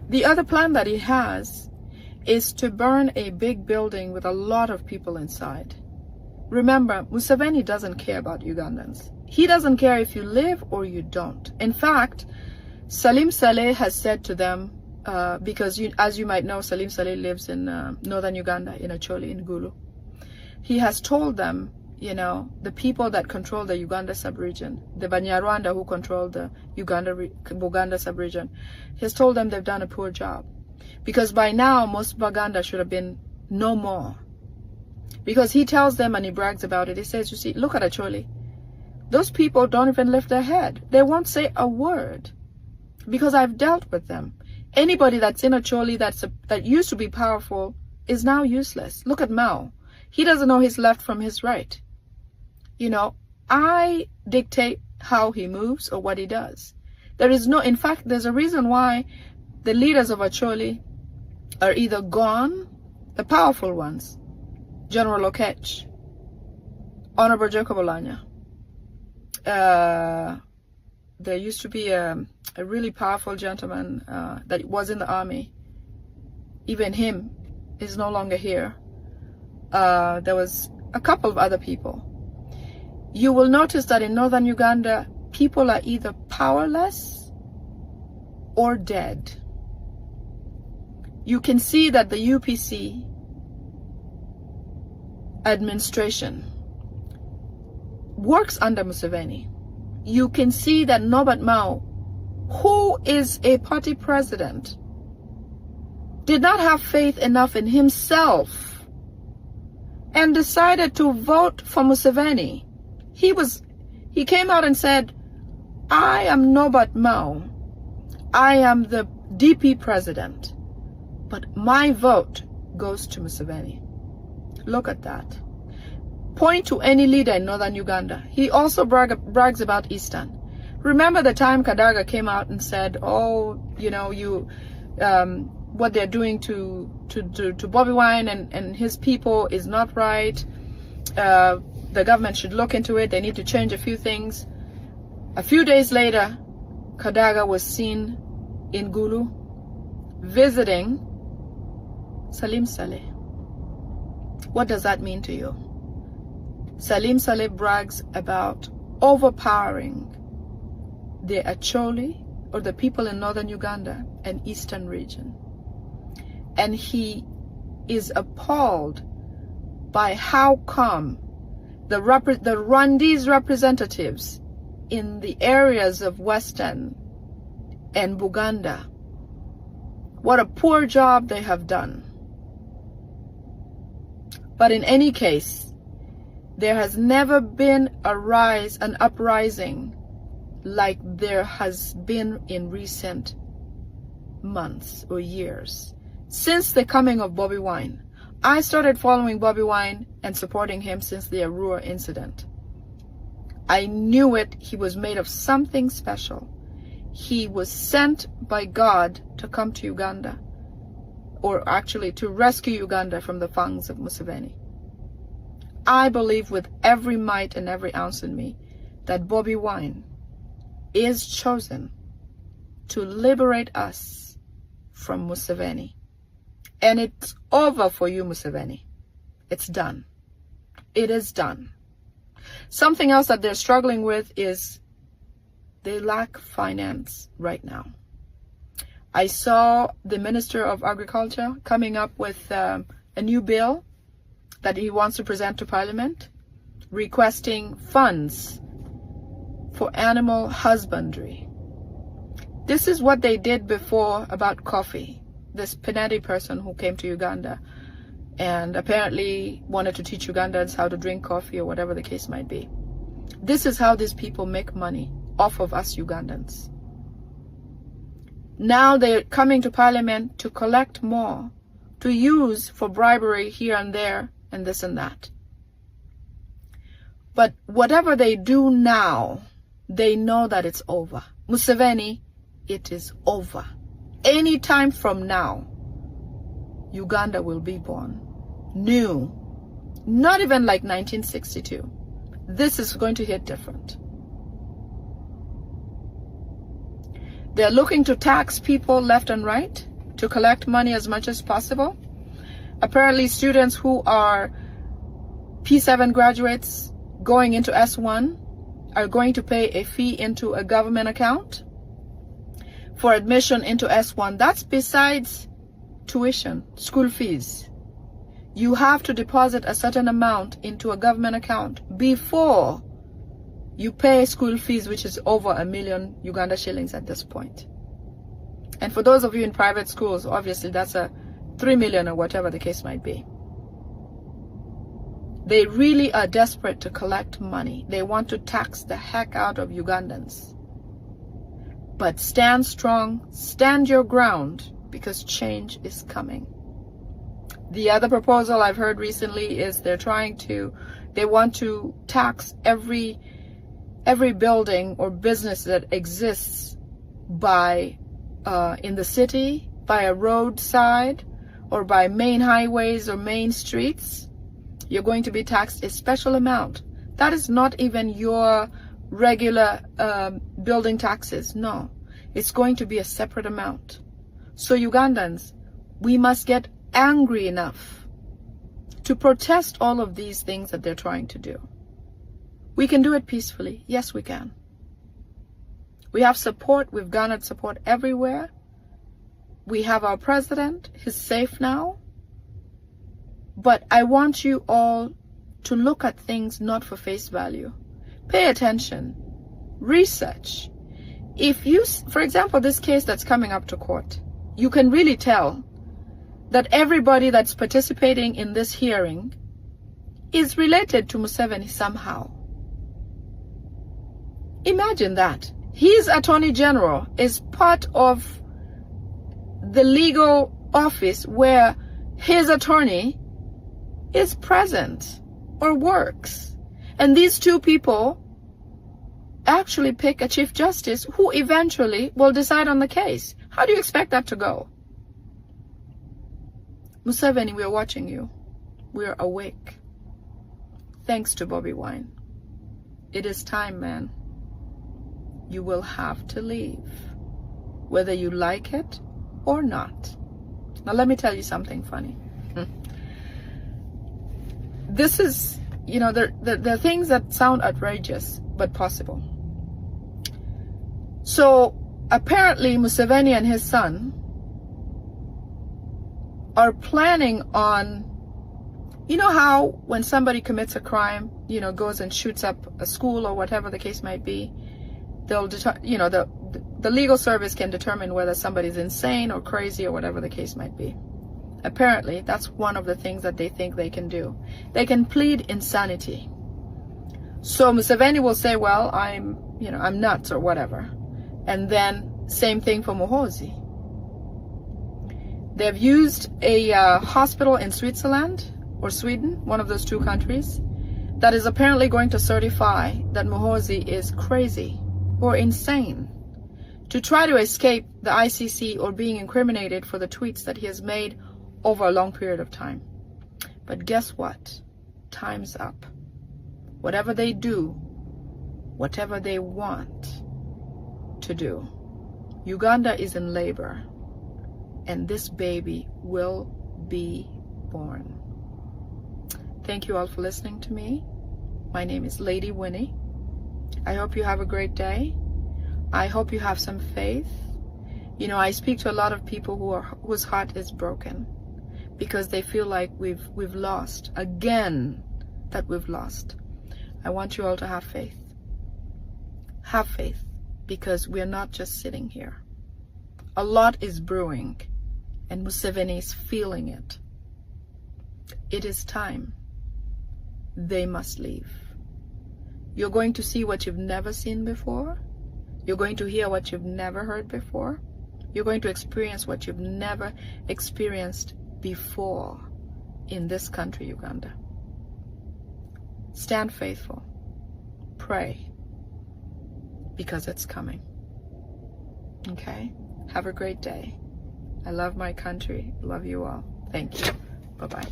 The other plan that he has is to burn a big building with a lot of people inside. Remember, Museveni doesn't care about Ugandans. He doesn't care if you live or you don't. In fact, Salim Saleh has said to them, because as you might know, Salim Saleh lives in northern Uganda, in Acholi, in Gulu. He has told them, you know, the people that control the Uganda sub-region, the Banyarwanda who control the Buganda sub-region, he has told them they've done a poor job. Because by now, most Baganda should have been no more. Because he tells them, and he brags about it, he says, you see, look at Acholi. Those people don't even lift their head. They won't say a word. Because I've dealt with them. Anybody that's in Acholi that used to be powerful is now useless. Look at Mao. He doesn't know his left from his right. You know, I dictate how he moves or what he does. There is no, in fact, there's a reason why the leaders of Acholi are either gone, the powerful ones, General Okech, Honorable Jacob Olanya. There used to be a really powerful gentleman that was in the army. Even him is no longer here. There was a couple of other people. You will notice that in northern Uganda, people are either powerless or dead. You can see that the UPC administration works under Museveni. You can see that Norbert Mao, who is a party president, did not have faith enough in himself and decided to vote for Museveni. He came out and said, I am Norbert Mao. I am the DP president, but my vote goes to Museveni. Look at that. Point to any leader in northern Uganda. He also brags about Eastern. Remember the time Kadaga came out and said, oh, you know, what they're doing to Bobby Wine and his people is not right. The government should look into it. They need to change a few things. A few days later, Kadaga was seen in Gulu visiting Salim Saleh. What does that mean to you? Salim Saleh brags about overpowering the Acholi, or the people in northern Uganda and eastern region. And he is appalled by how come the Rwandese representatives in the areas of Western and Buganda, what a poor job they have done. But in any case, there has never been an uprising like there has been in recent months or years. Since the coming of Bobby Wine, I started following Bobby Wine and supporting him since the Arua incident. I knew it. He was made of something special. He was sent by God to come to Uganda, or actually to rescue Uganda from the fangs of Museveni. I believe with every might and every ounce in me that Bobby Wine is chosen to liberate us from Museveni. And it's over for you, Museveni. It's done. It is done. Something else that they're struggling with is they lack finance right now. I saw the Minister of Agriculture coming up with a new bill that he wants to present to Parliament, requesting funds for animal husbandry. This is what they did before about coffee. This Pinedi person who came to Uganda and apparently wanted to teach Ugandans how to drink coffee or whatever the case might be. This is how these people make money off of us Ugandans. Now they're coming to Parliament to collect more, to use for bribery here and there and this and that. But whatever they do now, they know that it's over. Museveni, it is over. Any time from now, Uganda will be born. New. Not even like 1962. This is going to hit different. They're looking to tax people left and right. to collect money as much as possible. Apparently, students who are P7 graduates going into S1 are going to pay a fee into a government account for admission into S1. That's besides tuition, school fees. You have to deposit a certain amount into a government account before you pay school fees, which is over 1 million Uganda shillings at this point. And for those of you in private schools, obviously that's a 3 million or whatever the case might be. They really are desperate to collect money. They want to tax the heck out of Ugandans. But stand strong, stand your ground, because change is coming. The other proposal I've heard recently is they want to tax every building or business that exists by in the city, by a roadside, or by main highways or main streets. You're going to be taxed a special amount. That is not even your regular building taxes. No, it's going to be a separate amount. So Ugandans, we must get angry enough to protest all of these things that they're trying to do. We can do it peacefully. Yes, we can. We have support. We've garnered support everywhere. We have our president. He's safe now. But I want you all to look at things not for face value. Pay attention. Research. If you, for example, this case that's coming up to court, you can really tell that everybody that's participating in this hearing is related to Museveni somehow. Imagine that. His Attorney General is part of the legal office where his attorney is present or works. And these two people actually pick a Chief Justice who eventually will decide on the case. How do you expect that to go? Museveni, we are watching you. We are awake. Thanks to Bobby Wine. It is time, man. You will have to leave, whether you like it or not. Now let me tell you something funny. This is, you know, there are things that sound outrageous, but possible. So apparently Museveni and his son are planning on, you know how when somebody commits a crime, you know, goes and shoots up a school or whatever the case might be, they'll, you know, the legal service can determine whether somebody's insane or crazy or whatever the case might be. Apparently, that's one of the things that they think they can do. They can plead insanity. So Museveni will say, well, I'm nuts or whatever. And then same thing for Muhoozi. They've used a hospital in Switzerland or Sweden, one of those two countries, that is apparently going to certify that Muhoozi is crazy or insane to try to escape the ICC or being incriminated for the tweets that he has made over a long period of time. But guess what? Time's up. Whatever they do, whatever they want to do, Uganda is in labor, and this baby will be born. Thank you all for listening to me. My name is Lady Winnie. I hope you have a great day. I hope you have some faith. You know, I speak to a lot of people whose heart is broken because they feel like we've lost again, that we've lost. I want you all to have faith. Have faith, because we're not just sitting here. A lot is brewing, and Museveni is feeling it. It is time. They must leave. You're going to see what you've never seen before. You're going to hear what you've never heard before. You're going to experience what you've never experienced before in this country, Uganda. Stand faithful. Pray, because it's coming. Okay? Have a great day. I love my country. Love you all. Thank you. Bye-bye.